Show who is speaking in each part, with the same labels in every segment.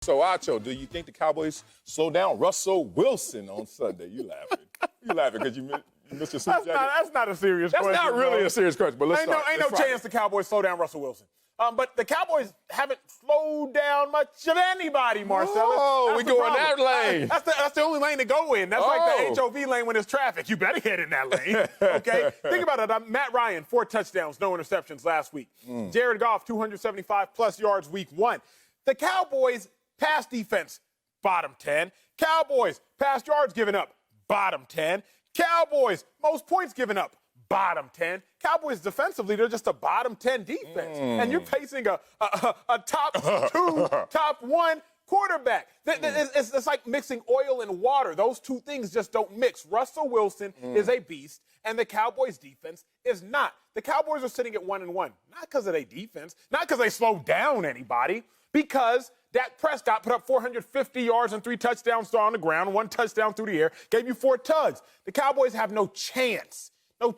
Speaker 1: So, Acho, do you think the Cowboys slow down Russell Wilson on Sunday? You laughing. You laughing because you missed your suit jacket?
Speaker 2: That's not a serious question.
Speaker 1: That's not really a serious question, but let's
Speaker 2: Ain't
Speaker 1: start.
Speaker 2: no chance the Cowboys slow down Russell Wilson. But the Cowboys haven't slowed down much of anybody, Marcellus.
Speaker 1: Oh, we go in that lane.
Speaker 2: That's the only lane to go in. That's like the HOV lane when there's traffic. You better get in that lane, okay? Think about it. Matt Ryan, 4 touchdowns, no interceptions last week. Jared Goff, 275-plus yards week 1. The Cowboys' pass defense, bottom 10. Cowboys, pass yards given up, bottom 10. Cowboys, most points given up, bottom 10. Cowboys defensively, they're just a bottom 10 defense. And you're facing a top 2, top 1 quarterback. It's like mixing oil and water. Those two things just don't mix. Russell Wilson is a beast, and the Cowboys defense is not. The Cowboys are sitting at 1-1, not because of their defense, not because they slowed down anybody, because Dak Prescott put up 450 yards and 3 touchdowns on the ground, 1 touchdown through the air, gave you 4 tugs. The Cowboys have no chance of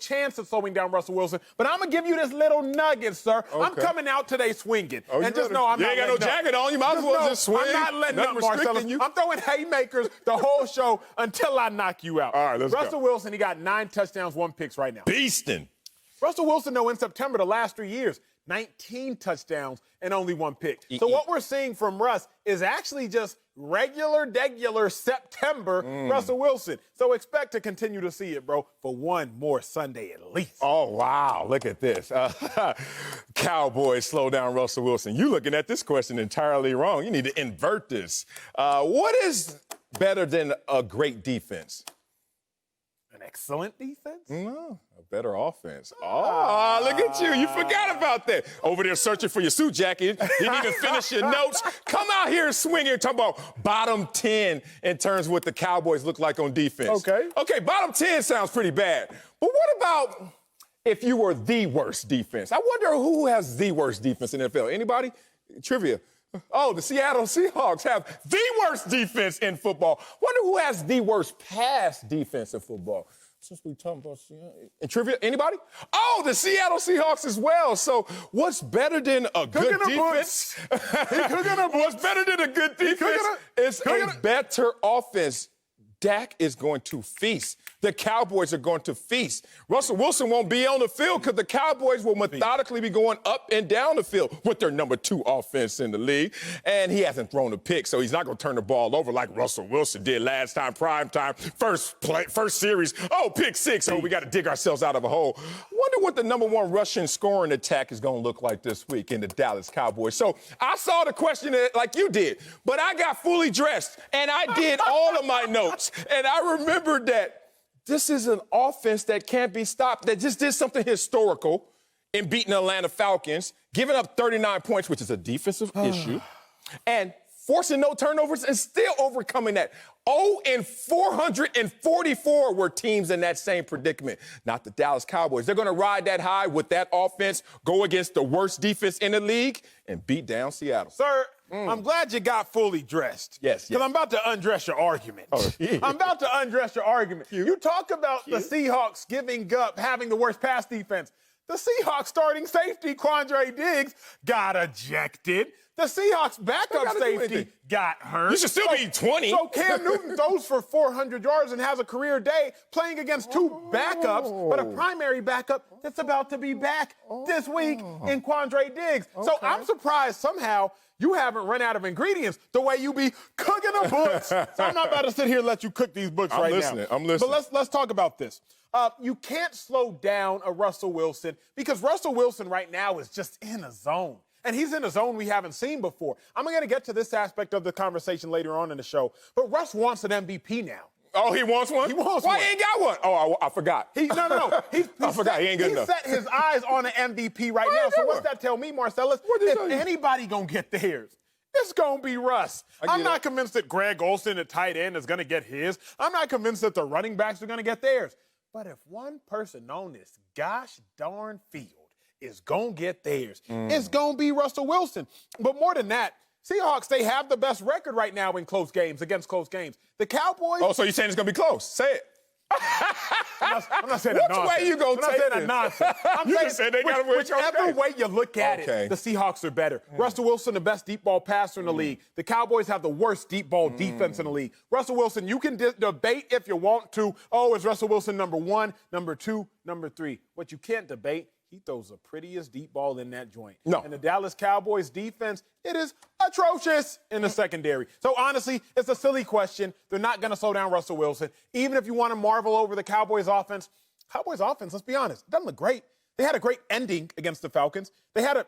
Speaker 2: slowing down Russell Wilson. But I'm going to give you this little nugget, sir. Okay. I'm coming out today swinging. And just know I'm not letting up. You ain't got no jacket on. You might as well just swing. I'm not letting up, Marcellus. I'm throwing haymakers the whole show until I knock you out.
Speaker 1: All right, let's go.
Speaker 2: Russell Wilson, he got 9 touchdowns, 1 pick right now.
Speaker 1: Beastin'. Russell
Speaker 2: Wilson, though, in September, the last 3 years, 19 touchdowns and only 1 pick. So what we're seeing from Russ is actually just regular September Russell Wilson. So expect to continue to see it, bro, for one more Sunday at least.
Speaker 1: Oh, wow. Look at this. Cowboys slow down Russell Wilson. You looking at this question entirely wrong. You need to invert this. What is better than a great defense?
Speaker 2: An excellent defense?
Speaker 1: No, a better offense. Oh, look at you. You forgot about that. Over there searching for your suit jacket. Didn't even finish your notes. Come out here swinging, talking about bottom 10 in terms of what the Cowboys look like on defense. Okay, bottom 10 sounds pretty bad. But what about if you were the worst defense? I wonder who has the worst defense in the NFL. Anybody? Trivia. Oh, the Seattle Seahawks have the worst defense in football. Wonder who has the worst pass defense in football. Since we talking about in trivia, anybody? Oh, the Seattle Seahawks as well. So what's better than a good defense? What's better than a good defense? It's a better offense. Dak is going to feast. The Cowboys are going to feast. Russell Wilson won't be on the field because the Cowboys will methodically be going up and down the field with their number 2 offense in the league. And he hasn't thrown a pick, so he's not going to turn the ball over like Russell Wilson did last time, prime time, first series. Oh, pick 6. Oh, we got to dig ourselves out of a hole. Wonder what the number 1 Russian scoring attack is going to look like this week in the Dallas Cowboys. So I saw the question like you did, but I got fully dressed, and I did all of my notes. And I remembered that this is an offense that can't be stopped, that just did something historical in beating the Atlanta Falcons, giving up 39 points, which is a defensive issue, and forcing no turnovers and still overcoming that. 444 were teams in that same predicament. Not the Dallas Cowboys. They're going to ride that high with that offense, go against the worst defense in the league, and beat down Seattle.
Speaker 2: Sir, I'm glad you got fully dressed.
Speaker 1: Yes.
Speaker 2: Because I'm about to undress your argument. I'm about to undress your argument. You talk about the Seahawks giving up, having the worst pass defense. The Seahawks starting safety, Quandre Diggs, got ejected. The Seahawks backup safety got hurt.
Speaker 1: You should still be 20.
Speaker 2: So Cam Newton throws for 400 yards and has a career day playing against 2 backups, but a primary backup that's about to be back this week in Quandre Diggs. So I'm surprised somehow you haven't run out of ingredients the way you be cooking the books. So I'm not about to sit here and let you cook these books right now.
Speaker 1: I'm listening.
Speaker 2: But let's talk about this. You can't slow down a Russell Wilson because Russell Wilson right now is just in a zone. And he's in a zone we haven't seen before. I'm going to get to this aspect of the conversation later on in the show. But Russ wants an MVP now.
Speaker 1: Oh, he wants one?
Speaker 2: He wants one.
Speaker 1: Why he ain't got one? Oh, I forgot.
Speaker 2: No.
Speaker 1: I forgot. He ain't good enough.
Speaker 2: He set his eyes on an MVP right now. So what's that tell me, Marcellus? If anybody going to get theirs, it's going to be Russ. I'm not convinced that Greg Olsen, the tight end, is going to get his. I'm not convinced that the running backs are going to get theirs. But if one person on this gosh darn field is going to get theirs, it's going to be Russell Wilson. But more than that, Seahawks, they have the best record right now in close games, against close games. The Cowboys...
Speaker 1: Oh, so you're saying it's going to be close. Say it.
Speaker 2: I'm not saying that nonsense.
Speaker 1: Which way you gonna take
Speaker 2: I'm not saying that nonsense. I'm
Speaker 1: You
Speaker 2: saying
Speaker 1: just said they gotta win.
Speaker 2: whichever way you look at it, the Seahawks are better. Russell Wilson, the best deep ball passer in the league. The Cowboys have the worst deep ball defense in the league. Russell Wilson, you can debate if you want to. Oh, is Russell Wilson number 1, number 2, number 3? What you can't debate, he throws the prettiest deep ball in that joint.
Speaker 1: No.
Speaker 2: And the Dallas Cowboys defense, it is atrocious in the secondary. So honestly, it's a silly question. They're not going to slow down Russell Wilson. Even if you want to marvel over the Cowboys offense, let's be honest, doesn't look great. They had a great ending against the Falcons. They had a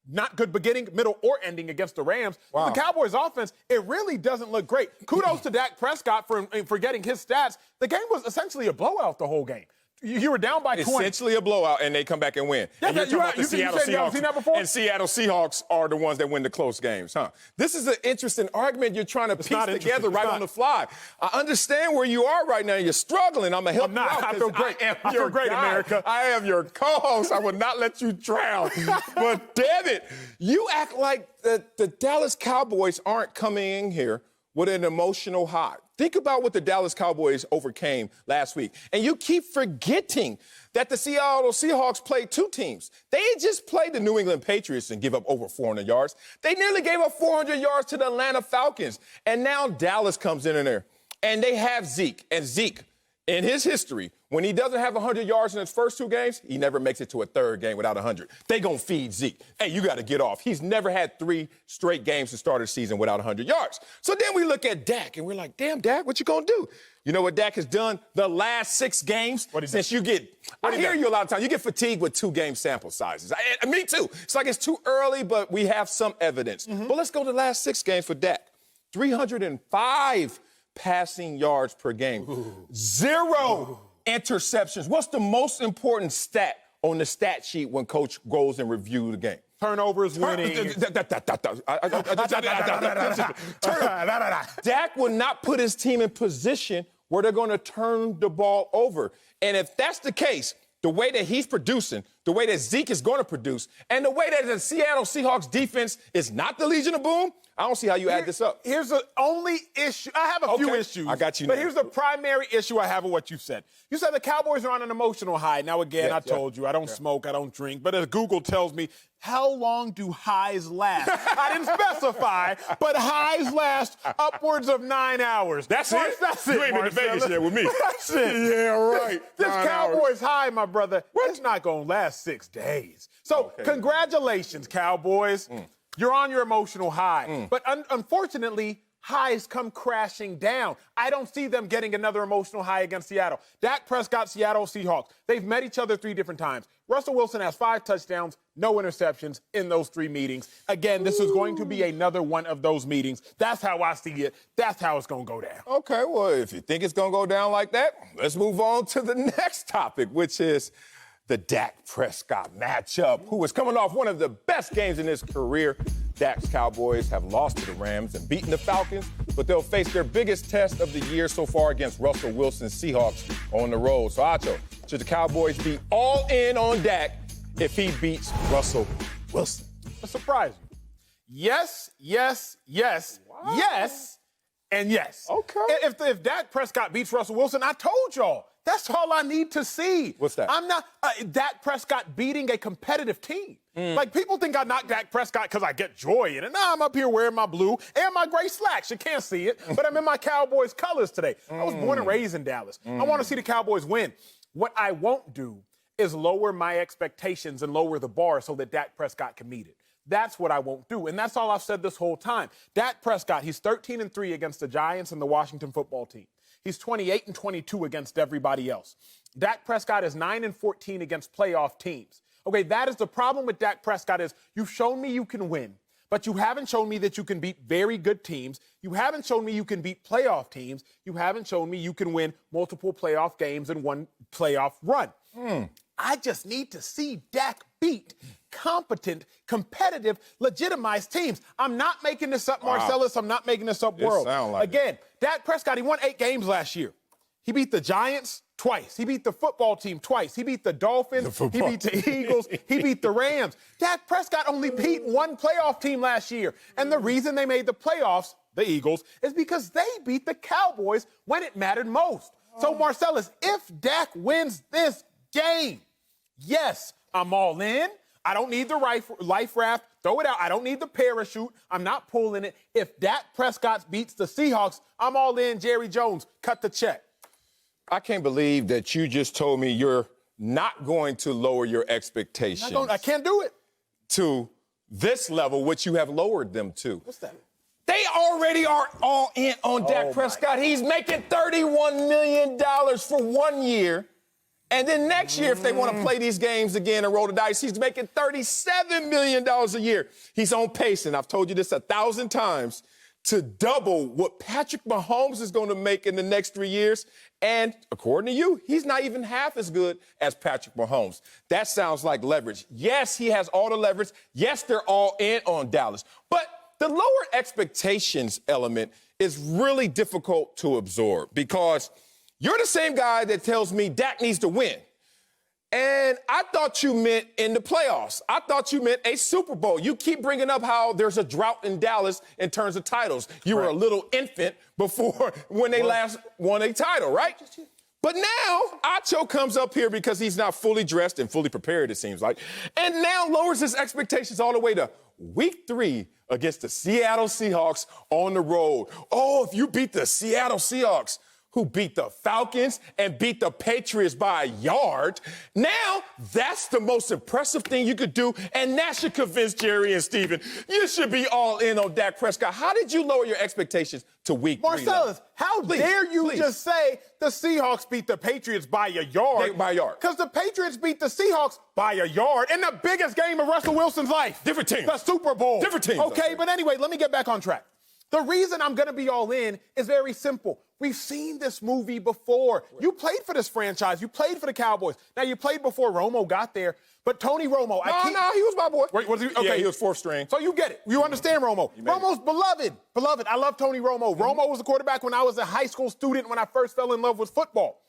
Speaker 2: not good beginning, middle, or ending against the Rams. Wow. The Cowboys offense, it really doesn't look great. Kudos to Dak Prescott for getting his stats. The game was essentially a blowout the whole game. You were down by 20.
Speaker 1: Essentially a blowout, and they come back and win.
Speaker 2: Yeah,
Speaker 1: and you're talking about the Seattle Seahawks.
Speaker 2: Seen that before?
Speaker 1: And Seattle Seahawks are the ones that win the close games, huh? This is an interesting argument you're trying to piece together right on the fly. I understand where you are right now. You're struggling. I'm going to help you out.
Speaker 2: I feel great. I feel great, America.
Speaker 1: I am your co-host. I would not let you drown. But damn it, you act like the Dallas Cowboys aren't coming in here with an emotional high. Think about what the Dallas Cowboys overcame last week. And you keep forgetting that the Seattle Seahawks played 2 teams. They just played the New England Patriots and give up over 400 yards. They nearly gave up 400 yards to the Atlanta Falcons. And now Dallas comes in there. And they have Zeke. And Zeke, in his history, when he doesn't have 100 yards in his first 2 games, he never makes it to a third game without 100. They gonna feed Zeke. Hey, you got to get off. He's never had 3 straight games to start a season without 100 yards. So then we look at Dak, and we're like, damn, Dak, what you gonna do? You know what Dak has done the last 6 games? Since you get, I hear you a lot of times, you get fatigued with 2-game sample sizes. Me too. It's like it's too early, but we have some evidence. But let's go to the last 6 games for Dak. 305 passing yards per game. 0 interceptions. What's the most important stat on the stat sheet when coach goes and reviews the game?
Speaker 2: Turnovers, winning.
Speaker 1: Dak will not put his team in position where they're going to turn the ball over. And if that's the case, the way that he's producing, the way that Zeke is going to produce, and the way that the Seattle Seahawks defense is not the Legion of Boom, I don't see how you add this up.
Speaker 2: Here's the only issue. I have a few issues.
Speaker 1: I got you
Speaker 2: now. But
Speaker 1: now.
Speaker 2: here's the primary issue I have with what you said. You said the Cowboys are on an emotional high. Now, again, I told you, I don't smoke, I don't drink. But as Google tells me, how long do highs last? I didn't specify, but highs last upwards of 9 hours.
Speaker 1: That's it?
Speaker 2: That's it,
Speaker 1: You ain't been to Vegas yet with me.
Speaker 2: That's it.
Speaker 1: Yeah, right.
Speaker 2: This
Speaker 1: 9
Speaker 2: Cowboys
Speaker 1: hours.
Speaker 2: high, my brother, it's not going to last 6 days. So congratulations, Cowboys. You're on your emotional high. But unfortunately, highs come crashing down. I don't see them getting another emotional high against Seattle. Dak Prescott, Seattle Seahawks. They've met each other 3 different times. Russell Wilson has 5 touchdowns, no interceptions in those 3 meetings. Again, this is going to be another one of those meetings. That's how I see it. That's how it's going to go down.
Speaker 1: Okay, well, if you think it's going to go down like that, let's move on to the next topic, which is the Dak Prescott matchup, who is coming off one of the best games in his career. Dak's Cowboys have lost to the Rams and beaten the Falcons, but they'll face their biggest test of the year so far against Russell Wilson's Seahawks on the road. So, Acho, should the Cowboys be all in on Dak if he beats Russell Wilson?
Speaker 2: A surprise you. Yes, yes, yes, yes, and yes.
Speaker 1: Okay.
Speaker 2: If Dak Prescott beats Russell Wilson, I told y'all. That's all I need to see.
Speaker 1: What's that?
Speaker 2: I'm not Dak Prescott beating a competitive team. Like, people think I knock Dak Prescott because I get joy in it. Nah, I'm up here wearing my blue and my gray slacks. You can't see it, but I'm in my Cowboys colors today. I was born and raised in Dallas. I want to see the Cowboys win. What I won't do is lower my expectations and lower the bar so that Dak Prescott can meet it. That's what I won't do, and that's all I've said this whole time. Dak Prescott, he's 13-3 against the Giants and the Washington football team. He's 28-22 against everybody else. Dak Prescott is 9-14 against playoff teams. Okay, that is the problem with Dak Prescott is you've shown me you can win, but you haven't shown me that you can beat very good teams. You haven't shown me you can beat playoff teams. You haven't shown me you can win multiple playoff games in one playoff run. I just need to see Dak beat competent, competitive, legitimized teams. I'm not making this up, Marcellus. I'm not making this up, world. Again, Dak Prescott, he won 8 games last year. He beat the Giants twice. He beat the football team twice. He beat the Dolphins. He beat the Eagles. He beat the Rams. Dak Prescott only beat 1 playoff team last year. And the reason they made the playoffs, the Eagles, is because they beat the Cowboys when it mattered most. So, Marcellus, if Dak wins this game, yes, I'm all in. I don't need the life raft. Throw it out. I don't need the parachute. I'm not pulling it. If Dak Prescott beats the Seahawks, I'm all in. Jerry Jones, cut the check.
Speaker 1: I can't believe that you just told me you're not going to lower your expectations.
Speaker 2: I can't do it.
Speaker 1: To this level, which you have lowered them to.
Speaker 2: What's that?
Speaker 1: They already are all in on Dak Prescott. He's making $31 million for 1 year. And then next year, if they want to play these games again and roll the dice, he's making $37 million a year. He's on pace, and I've told you this 1,000 times, to double what Patrick Mahomes is going to make in the next 3 years. And according to you, he's not even half as good as Patrick Mahomes. That sounds like leverage. Yes, he has all the leverage. Yes, they're all in on Dallas. But the lower expectations element is really difficult to absorb because you're the same guy that tells me Dak needs to win. And I thought you meant in the playoffs. I thought you meant a Super Bowl. You keep bringing up how there's a drought in Dallas in terms of titles. You were a little infant before when they last won a title, right? But now Acho comes up here because he's not fully dressed and fully prepared, it seems like, and now lowers his expectations all the way to week 3 against the Seattle Seahawks on the road. Oh, if you beat the Seattle Seahawks, who beat the Falcons and beat the Patriots by a yard. Now, that's the most impressive thing you could do, and that should convince Jerry and Steven. You should be all in on Dak Prescott. How did you lower your expectations to week 3?
Speaker 2: Marcellus, how dare you just say the Seahawks beat the Patriots by a yard?
Speaker 1: By a yard.
Speaker 2: Because the Patriots beat the Seahawks by a yard in the biggest game of Russell Wilson's life.
Speaker 1: Different team.
Speaker 2: The Super Bowl.
Speaker 1: Different teams.
Speaker 2: Okay, but anyway, let me get back on track. The reason I'm going to be all in is very simple. We've seen this movie before. You played for this franchise. You played for the Cowboys. Now, you played before Romo got there, but Tony Romo.
Speaker 1: No, he was my boy.
Speaker 2: Wait, was he? Okay.
Speaker 1: Yeah, he was 4th string.
Speaker 2: So you get it. You understand Romo. Romo's beloved. Beloved. I love Tony Romo. Romo was the quarterback when I was a high school student when I first fell in love with football.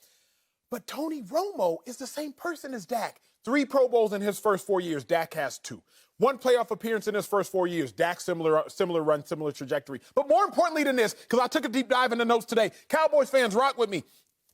Speaker 2: But Tony Romo is the same person as Dak. 3 Pro Bowls in his first 4 years. Dak has 2. 1 playoff appearance in his first 4 years. Dak, similar run, similar trajectory. But more importantly than this, because I took a deep dive in the notes today, Cowboys fans, rock with me.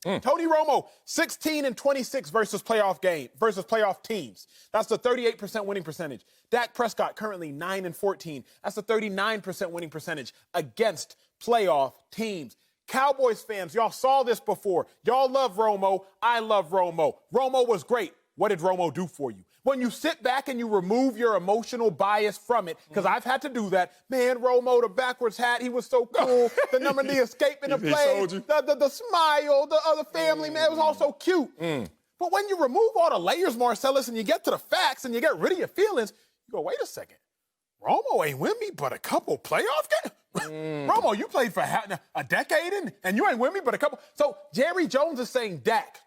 Speaker 2: Tony Romo, 16-26 versus playoff teams. That's the 38% winning percentage. Dak Prescott, currently 9-14. That's a 39% winning percentage against playoff teams. Cowboys fans, y'all saw this before. Y'all love Romo. I love Romo. Romo was great. What did Romo do for you? When you sit back and you remove your emotional bias from it, because I've had to do that. Man, Romo, the backwards hat, he was so cool. The number, the escape in the play, the smile, the other family, man, it was all so cute. But when you remove all the layers, Marcellus, and you get to the facts and you get rid of your feelings, you go, wait a second. Romo ain't with me but a couple playoff games? Romo, you played for a decade and you ain't with me but a couple. So Jerry Jones is saying, Dak,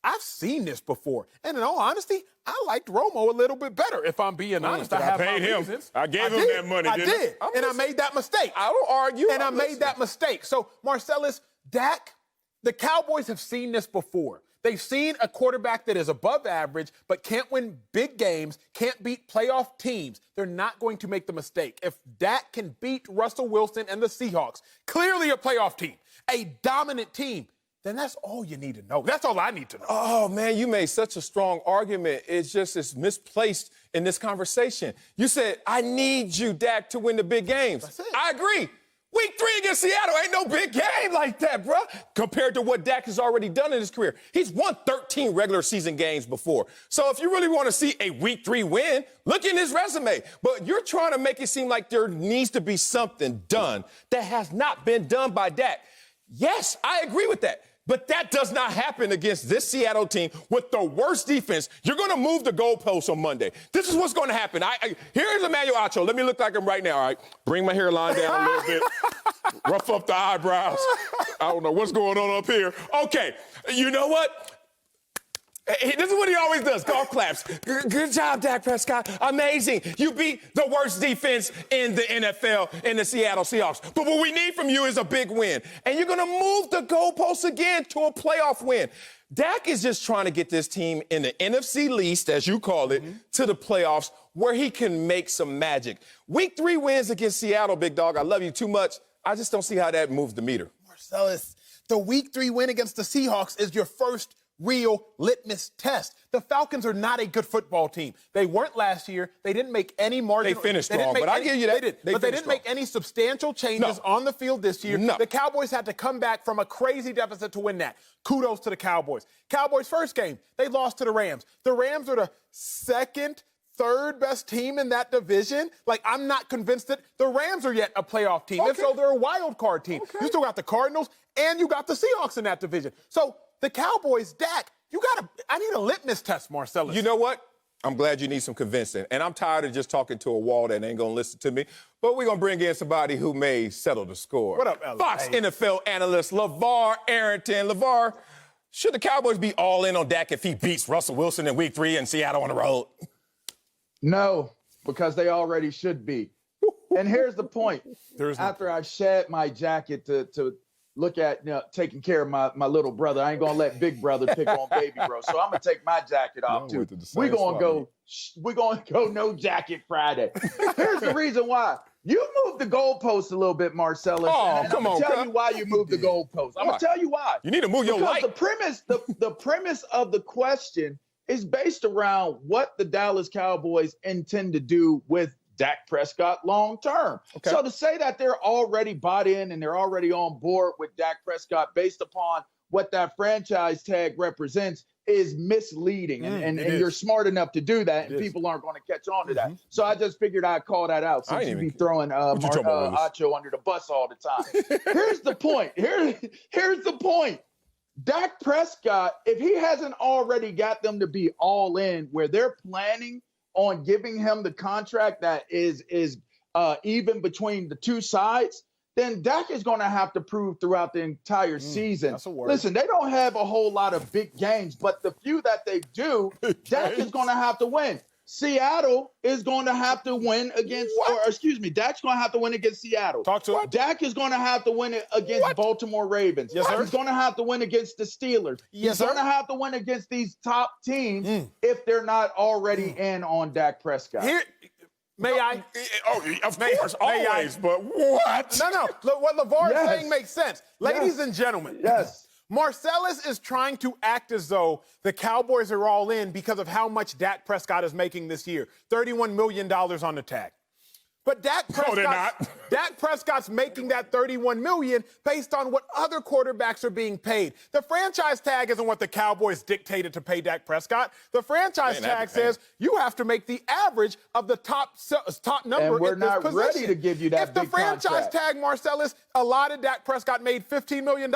Speaker 2: I've seen this before. And in all honesty, I liked Romo a little bit better, if I'm being honest.
Speaker 1: I paid him. Reasons. I gave him that money, didn't I?
Speaker 2: And I made that mistake.
Speaker 1: I don't argue.
Speaker 2: And I made that mistake. So, Marcellus, Dak, the Cowboys have seen this before. They've seen a quarterback that is above average but can't win big games, can't beat playoff teams. They're not going to make the mistake. If Dak can beat Russell Wilson and the Seahawks, clearly a playoff team, a dominant team, then that's all you need to know. That's all I need to know.
Speaker 1: Oh, man, you made such a strong argument. It's misplaced in this conversation. You said, I need you, Dak, to win the big games.
Speaker 2: That's it.
Speaker 1: I agree. Week 3 against Seattle ain't no big game like that, bro, compared to what Dak has already done in his career. He's won 13 regular season games before. So if you really want to see a week 3 win, look in his resume. But you're trying to make it seem like there needs to be something done that has not been done by Dak. Yes, I agree with that. But that does not happen against this Seattle team with the worst defense. You're going to move the goalposts on Monday. This is what's going to happen. Here's Emmanuel Acho. Let me look like him right now, all right? Bring my hairline down a little bit. Rough up the eyebrows. I don't know what's going on up here. Okay, you know what? This is what he always does, golf claps. Good job, Dak Prescott. Amazing. You beat the worst defense in the NFL in the Seattle Seahawks. But what we need from you is a big win. And you're going to move the goalposts again to a playoff win. Dak is just trying to get this team in the NFC least, as you call it, to the playoffs where he can make some magic. Week 3 wins against Seattle, big dog. I love you too much. I just don't see how that moves the meter.
Speaker 2: Marcellus, the Week 3 win against the Seahawks is your first real litmus test. The Falcons are not a good football team. They weren't last year. They didn't make any margin.
Speaker 1: They finished strong, but I give you that.
Speaker 2: They didn't make any substantial changes on the field this year.
Speaker 1: No.
Speaker 2: The Cowboys had to come back from a crazy deficit to win that. Kudos to the Cowboys. Cowboys' first game, they lost to the Rams. The Rams are the third best team in that division. Like, I'm not convinced that the Rams are yet a playoff team. And so they're a wild card team. You still got the Cardinals and you got the Seahawks in that division. So the Cowboys, Dak, I need a litmus test, Marcellus.
Speaker 1: You know what? I'm glad you need some convincing. And I'm tired of just talking to a wall that ain't going to listen to me. But we're going to bring in somebody who may settle the score.
Speaker 2: What up, Ella?
Speaker 1: Fox NFL analyst LaVar Arrington. LaVar, should the Cowboys be all in on Dak if he beats Russell Wilson in Week 3 in Seattle on the road?
Speaker 3: No, because they already should be. And here's the point. After I shed my jacket to look at taking care of my little brother, I ain't going to let big brother pick on baby bro. So I'm going to take my jacket off, too. We're going to go no jacket Friday. Here's the reason why. You moved the goalpost a little bit, Marcellus.
Speaker 1: Oh, come on.
Speaker 3: I'm going to tell you why you moved the goalpost. I'm going to tell you why.
Speaker 1: You need to move your light.
Speaker 3: The premise of the question is based around what the Dallas Cowboys intend to do with Dak Prescott long term. Okay. So to say that they're already bought in and they're already on board with Dak Prescott based upon what that franchise tag represents is misleading. And you're smart enough to do that, and people aren't going to catch on to that. So I just figured I'd call that out since you'd be throwing Acho under the bus all the time. Here's the point. Here's the point. Dak Prescott, if he hasn't already got them to be all in where they're planning on giving him the contract that is even between the two sides, then Dak is going to have to prove throughout the entire season. Listen, they don't have a whole lot of big games, but the few that they do, Dak is going to have to win. Seattle is going to have to win against, Dak's going to have to win against Seattle.
Speaker 2: Talk to him.
Speaker 3: Dak is going to have to win it against Baltimore Ravens.
Speaker 2: Yes, sir.
Speaker 3: He's going to have to win against the Steelers.
Speaker 2: Yes,
Speaker 3: He's going to have to win against these top teams if they're not already in on Dak Prescott.
Speaker 2: May I?
Speaker 1: Of course, always, but what?
Speaker 2: No. Look, what LaVar is saying makes sense. Ladies and gentlemen.
Speaker 3: Yes.
Speaker 2: Marcellus is trying to act as though the Cowboys are all in because of how much Dak Prescott is making this year. $31 million on the tag. But Dak Prescott's making that $31 million based on what other quarterbacks are being paid. The franchise tag isn't what the Cowboys dictated to pay Dak Prescott. The franchise tag says you have to make the average of the top number
Speaker 3: and we're
Speaker 2: in this
Speaker 3: not
Speaker 2: position.
Speaker 3: Ready to give you that
Speaker 2: If the franchise tag, Marcellus, allotted Dak Prescott made $15 million,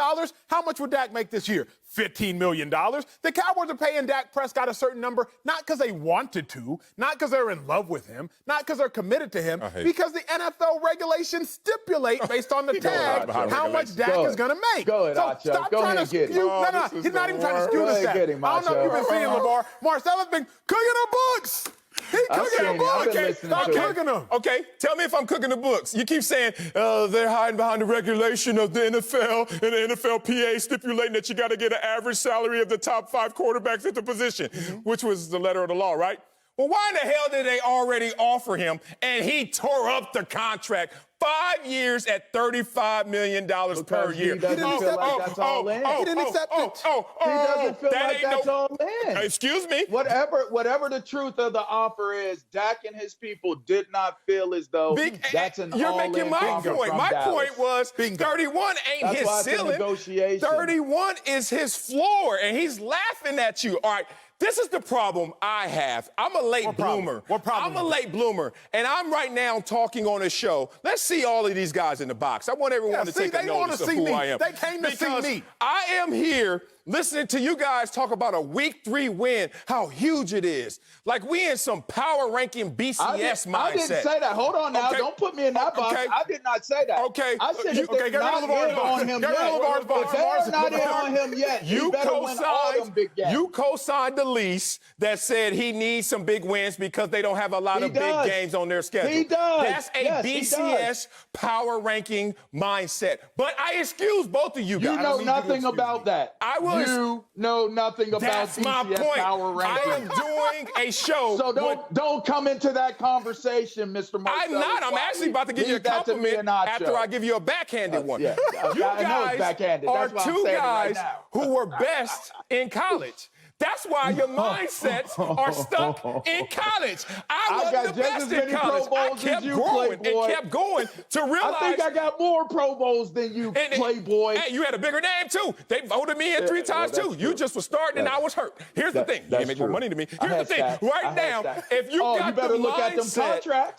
Speaker 2: how much would Dak make this year? $15 million. The Cowboys are paying Dak Prescott a certain number, not because they wanted to, not because they're in love with him, not because they're committed to him, because the NFL regulations stipulate based on the tag how much Dak is going to make.
Speaker 3: Go ahead, Acho.
Speaker 2: Stop
Speaker 3: Go
Speaker 2: trying
Speaker 3: ahead
Speaker 2: to
Speaker 3: and get
Speaker 2: skew.
Speaker 3: him.
Speaker 2: No, he's not even trying to skew the stat. I don't know if you've been seeing LaVar. Marcella's been cooking the books. He's cooking the books. Stop cooking them.
Speaker 1: Okay, tell me if I'm cooking the books. You keep saying they're hiding behind the regulation of the NFL and the NFLPA stipulating that you got to get an average salary of the top 5 quarterbacks at the position, which was the letter of the law, right? Well, why in the hell did they already offer him and he tore up the contract? 5 years at $35 million per year.
Speaker 3: He doesn't feel like that's all in.
Speaker 2: He didn't accept it.
Speaker 3: He doesn't feel like that's all in.
Speaker 1: Excuse me?
Speaker 3: Whatever the truth of the offer is, Dak and his people did not feel as though that's an all-in.
Speaker 1: You're making my point. My point was 31 ain't his ceiling. 31 is his floor, and he's laughing at you. All right. This is the problem I have. I'm a late bloomer.
Speaker 2: What problem?
Speaker 1: I'm a late bloomer, and I'm right now talking on a show. Let's see all of these guys in the box. I want everyone to take a notice of who I am.
Speaker 2: They came to see me.
Speaker 1: I am here listening to you guys talk about a Week 3 win, how huge it is. Like we in some power ranking BCS mindset.
Speaker 3: I didn't say that. Hold on now. Don't put me in that box. I did not say that.
Speaker 1: Okay.
Speaker 3: I said if they're not in on him yet. If they're not in on him yet, you better win all them big games.
Speaker 1: You co-signed the release that said he needs some big wins because they don't have a lot of big games on their schedule.
Speaker 3: He does.
Speaker 1: That's a BCS power ranking mindset. But I excuse both of you guys.
Speaker 3: You know nothing about that.
Speaker 1: I will.
Speaker 3: You know nothing about
Speaker 1: That's my
Speaker 3: BCS
Speaker 1: point.
Speaker 3: power ranking.
Speaker 1: I am doing a show.
Speaker 3: So don't come into that conversation, Mr. Marcellus.
Speaker 1: I'm not. I'm actually about to give you a compliment after I give you a backhanded one.
Speaker 3: Yeah.
Speaker 1: You guys are two guys
Speaker 3: right
Speaker 1: who were best in college. That's why your mindsets are stuck in college. I wasn't the best in college. I kept growing and kept going to realize.
Speaker 3: I think I got more Pro Bowls than you, Playboy.
Speaker 1: Hey, you had a bigger name, too. They voted me in 3 times, too. You just were starting and I was hurt. Here's the thing. You didn't make more money than me. Here's the thing. Right now, if you got the mindset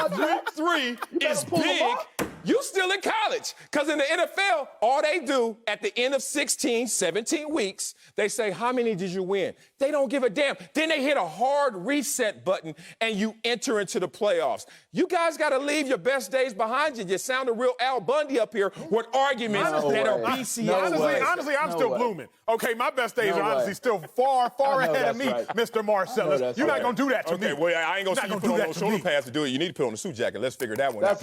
Speaker 1: of week 3 is big, you still in college. Because in the NFL, all they do at the end of 16, 17 weeks, they say, how many did you win? They don't give a damn. Then they hit a hard reset button and you enter into the playoffs. You guys got to leave your best days behind you. You sound a real Al Bundy up here with arguments that are BCS.
Speaker 2: Honestly, I'm still blooming. Okay, my best days are honestly still far ahead of me, Mr. Marcellus. You're not going to do that to me.
Speaker 1: Okay, well, I ain't going to see you put on those shoulder pads to do it. You need to put on a suit jacket. Let's figure that one out.